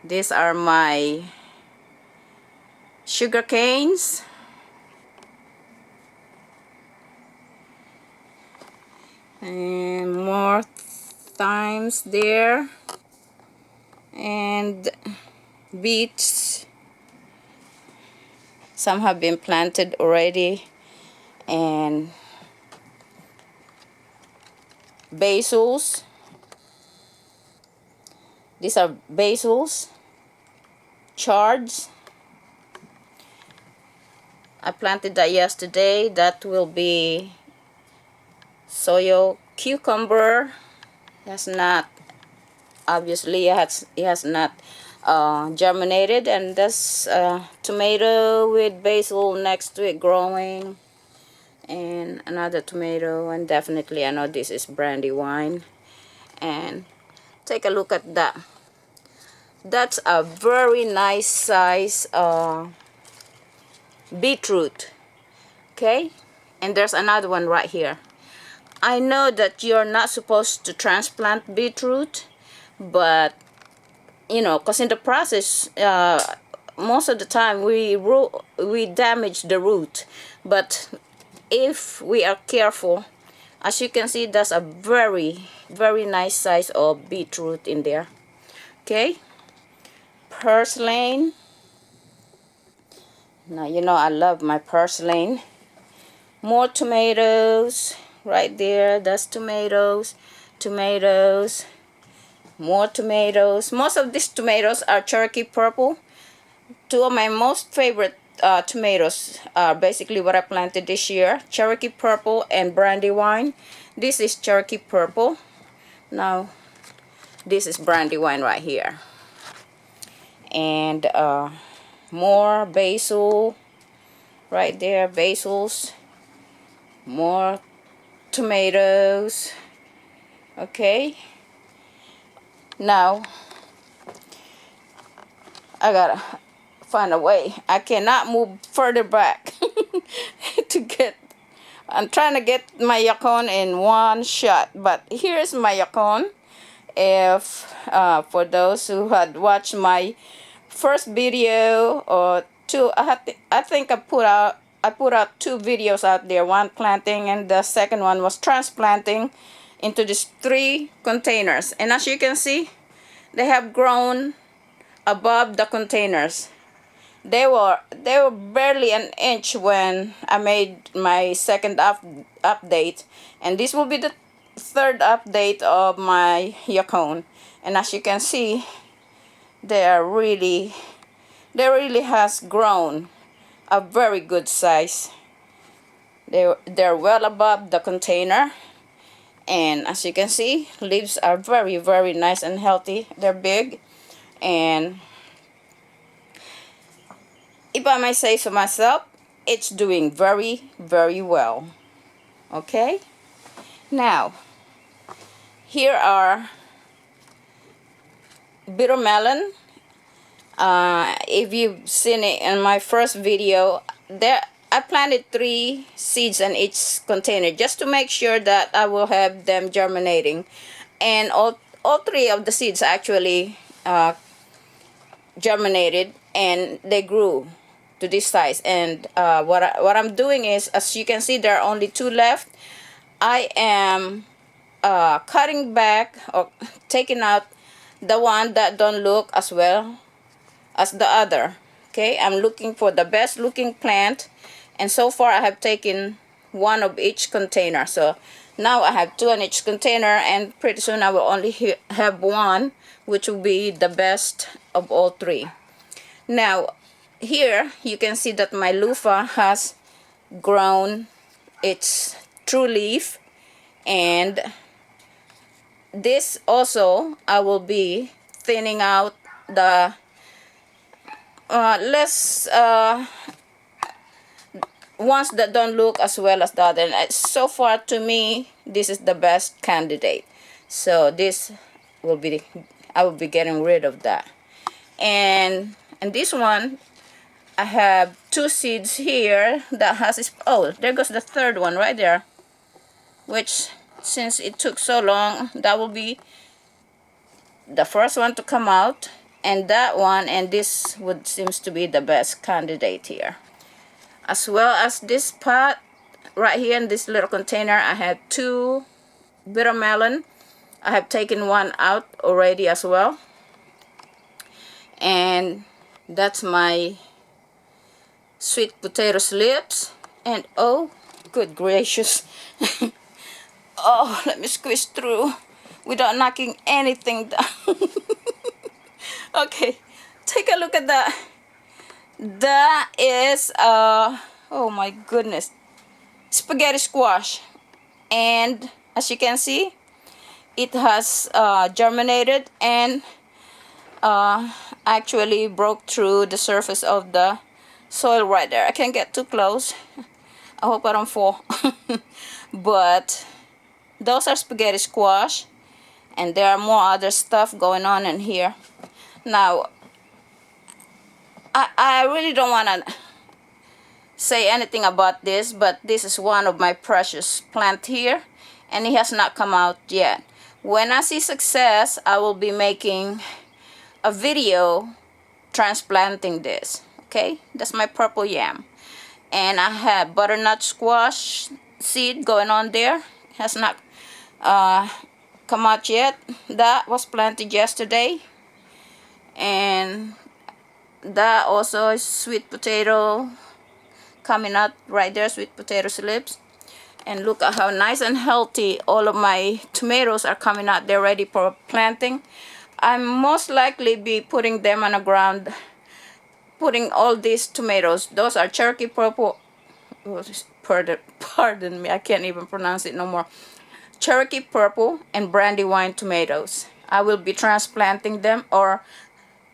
These are my sugar canes. And more thymes there. And beets. Some have been planted already. And basils. These are basils. Chards. I planted that yesterday. That will be soyo cucumber. It has not, obviously it has not germinated, and that's tomato with basil next to it growing, and another tomato, and definitely I know this is brandy wine. And take a look at that. That's a very nice size beetroot. Okay, and there's another one right here. I know that you're not supposed to transplant beetroot, but you know, because in the process most of the time we damage the root. But if we are careful, as you can see, that's a very nice size of beetroot in there. Okay, purslane. Now you know I love my purslane. More tomatoes right there. That's tomatoes. More tomatoes. Most of these tomatoes are Cherokee Purple. Two of my most favorite tomatoes are basically what I planted this year. Cherokee Purple and Brandywine. This is Cherokee Purple. Now this is Brandywine right here. And more basil right there. Basils. More tomatoes. Okay, now I gotta find a way. I cannot move further back to get, I'm trying to get my yacon in one shot, but here's my yacon. If for those who had watched my first video or two, I think I put out 2 videos out there. One planting, and the second one was transplanting into these 3 containers. And as you can see, they have grown above the containers. They were barely an inch when I made my second update, and this will be the 3rd update of my yacon. And as you can see, they really has grown a very good size. They're well above the container, and as you can see, leaves are very nice and healthy. They're big, and if I may say so myself, it's doing very well. Okay, now here are bitter melon. If you've seen it in my first video, there I planted 3 seeds in each container just to make sure that I will have them germinating, and all 3 of the seeds actually germinated, and they grew to this size. And what I'm doing is, as you can see, there are only 2 left. I am cutting back or taking out the one that don't look as well as the other. Okay, I'm looking for the best looking plant, and so far I have taken 1 of each container. So now I have 2 in each container, and pretty soon I will only have 1, which will be the best of all 3. Now here you can see that my loofah has grown its true leaf, and this also I will be thinning out the less ones that don't look as well as the other. And so far, to me, this is the best candidate. So this will be, I will be getting rid of that. And this one, I have 2 seeds here that has, oh, there goes the 3rd one right there, which, since it took so long, that will be the first one to come out. and that one, and this would seems to be the best candidate here. As well as this pot right here in this little container, I had 2 bitter melon. I have taken one out already as well. And that's my sweet potato slips. And oh, good gracious. Oh, let me squeeze through without knocking anything down. Okay, take a look at that. That is, oh my goodness, spaghetti squash. And as you can see, it has germinated and actually broke through the surface of the soil right there. I can't get too close. I hope I don't fall. But those are spaghetti squash, and there are more other stuff going on in here. Now, I really don't want to say anything about this, but this is one of my precious plant here, and it has not come out yet. When I see success, I will be making a video transplanting this. Okay, that's my purple yam, and I have butternut squash seed going on there. It has not come out yet. That was planted yesterday. And that also is sweet potato coming out right there, sweet potato slips. And look at how nice and healthy all of my tomatoes are coming out. They're ready for planting. I'm most likely be putting them on the ground, putting all these tomatoes. Those are Cherokee purple. Pardon me, I can't even pronounce it no more. Cherokee purple and brandywine tomatoes. I will be transplanting them or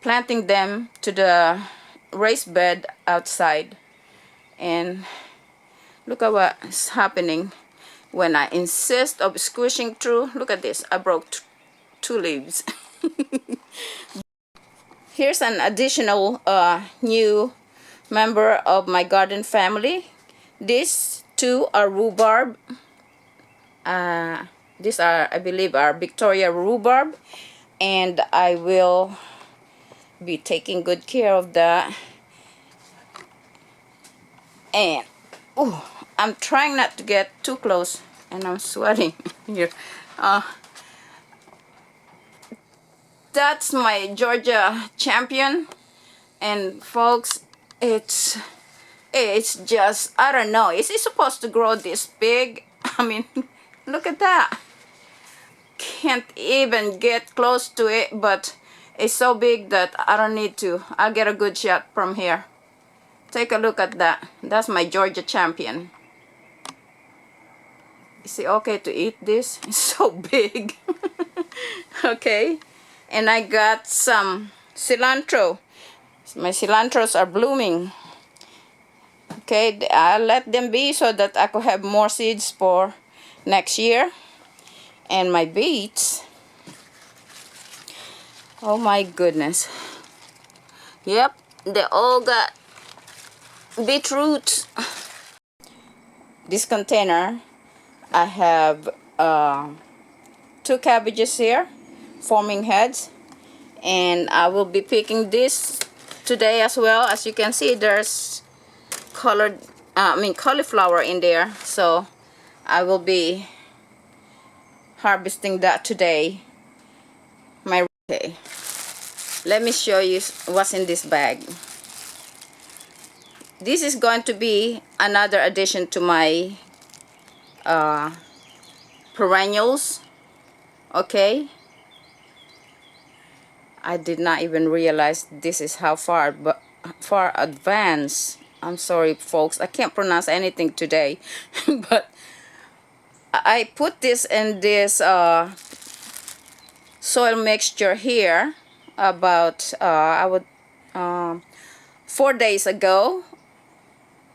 planting them to the raised bed outside. And look at what's happening when I insist of squishing through. Look at this, I broke 2 leaves. Here's an additional new member of my garden family. These 2 are rhubarb. These are, I believe, are Victoria rhubarb, and I will be taking good care of that. And ooh, I'm trying not to get too close, and I'm sweating here. That's my Georgia champion, and folks, it's just, I don't know, is it supposed to grow this big? I mean, look at that. Can't even get close to it, but it's so big that I don't need to. I'll get a good shot from here. Take a look at that. That's my Georgia champion. Is it okay to eat this? It's so big. Okay. And I got some cilantro. My cilantros are blooming. Okay, I'll let them be so that I could have more seeds for next year. And my beets. Oh my goodness. Yep, they all got beetroot. This container, I have 2 cabbages here, forming heads. And I will be picking this today as well. As you can see, there's cauliflower in there. So I will be harvesting that today. Okay, let me show you what's in this bag. This is going to be another addition to my perennials. Okay, I did not even realize this is how far advanced. I'm sorry folks, I can't pronounce anything today. But I put this in this soil mixture here about 4 days ago,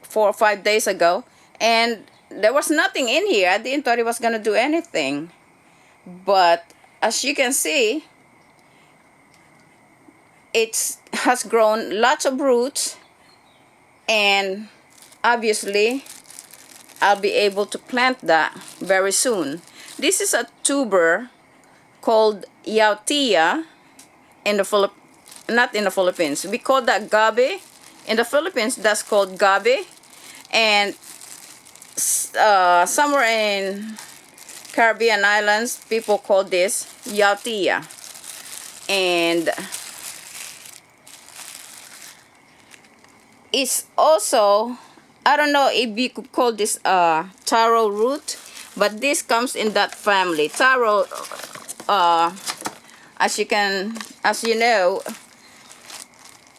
4 or 5 days ago, and there was nothing in here. I didn't thought it was gonna do anything, but as you can see, it has grown lots of roots, and obviously I'll be able to plant that very soon. This is a tuber called Yautia in the not in the Philippines. We call that gabi. In the Philippines, that's called gabi. And somewhere in Caribbean islands, people call this yautía. And it's also, I don't know if you could call this taro root, but this comes in that family. Taro, as you know,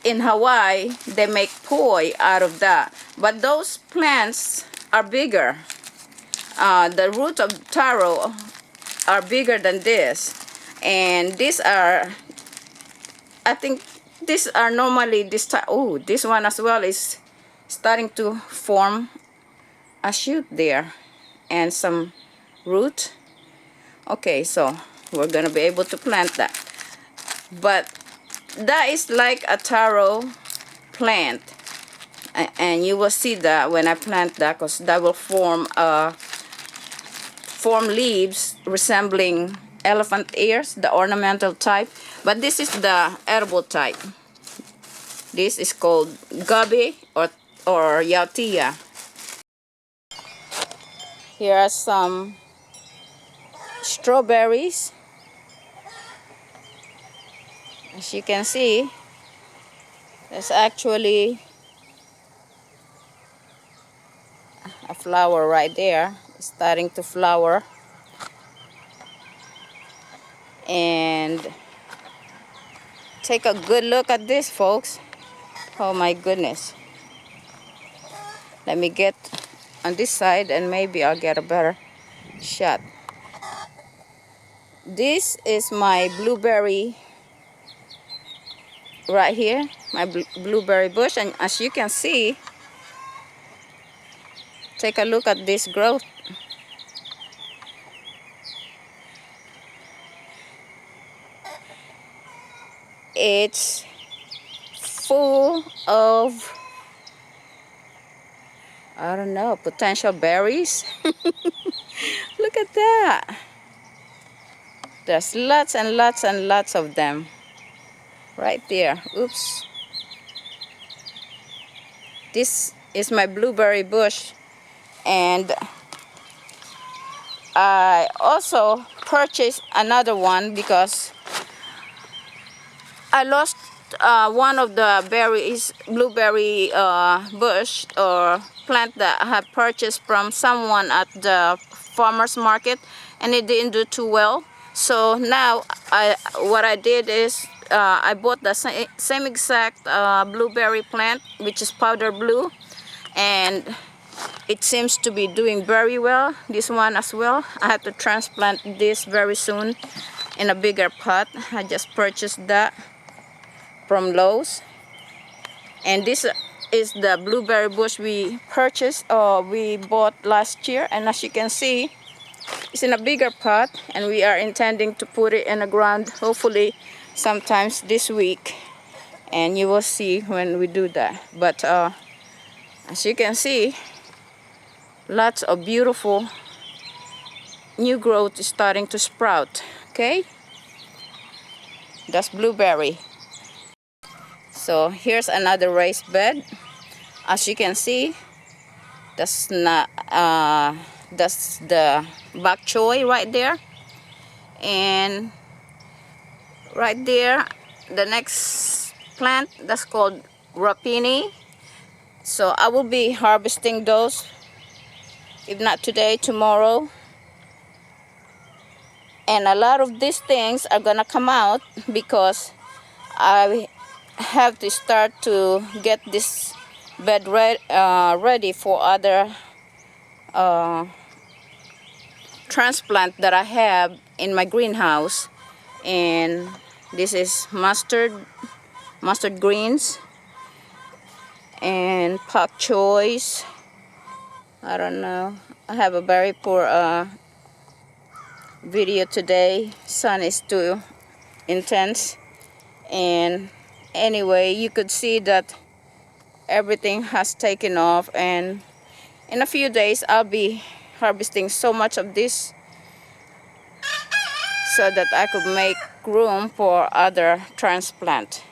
in Hawaii, they make poi out of that. But those plants are bigger. The root of taro are bigger than this. And these are, I think, these are normally this type. Oh, this one as well is starting to form a shoot there. And some root. Okay, so we're going to be able to plant that. But that is like a taro plant, and you will see that when I plant that, because that will form leaves resembling elephant ears, the ornamental type. But this is the edible type. This is called gabi or yautía. Here are some strawberries. As you can see, there's actually a flower right there. It's starting to flower. And take a good look at this, folks. Oh my goodness. Let me get on this side and maybe I'll get a better shot. This is my blueberry right here, my blueberry bush, and as you can see, take a look at this growth. It's full of, I don't know, potential berries. Look at that. There's lots and lots and lots of them right there. Oops. This is my blueberry bush, and I also purchased another one because I lost one of the blueberry bush or plant that I had purchased from someone at the farmer's market, and it didn't do too well. So now what I did is I bought the same exact blueberry plant, which is powder blue, and it seems to be doing very well. This one as well. I have to transplant this very soon in a bigger pot. I just purchased that from Lowe's. And this is the blueberry bush we bought last year, and as you can see, it's in a bigger pot, and we are intending to put it in the ground hopefully sometimes this week, and you will see when we do that. But as you can see, lots of beautiful new growth is starting to sprout. Okay, that's blueberry. So here's another raised bed. As you can see, that's not that's the bok choy right there, and right there the next plant, that's called rapini. So I will be harvesting those, if not today, tomorrow. And a lot of these things are gonna come out because I have to start to get this bed ready for other transplant that I have in my greenhouse. And this is mustard greens and pak choys. I don't know, I have a very poor video today. Sun is too intense, and anyway, you could see that everything has taken off, and in a few days I'll be harvesting so much of this so that I could make room for other transplant.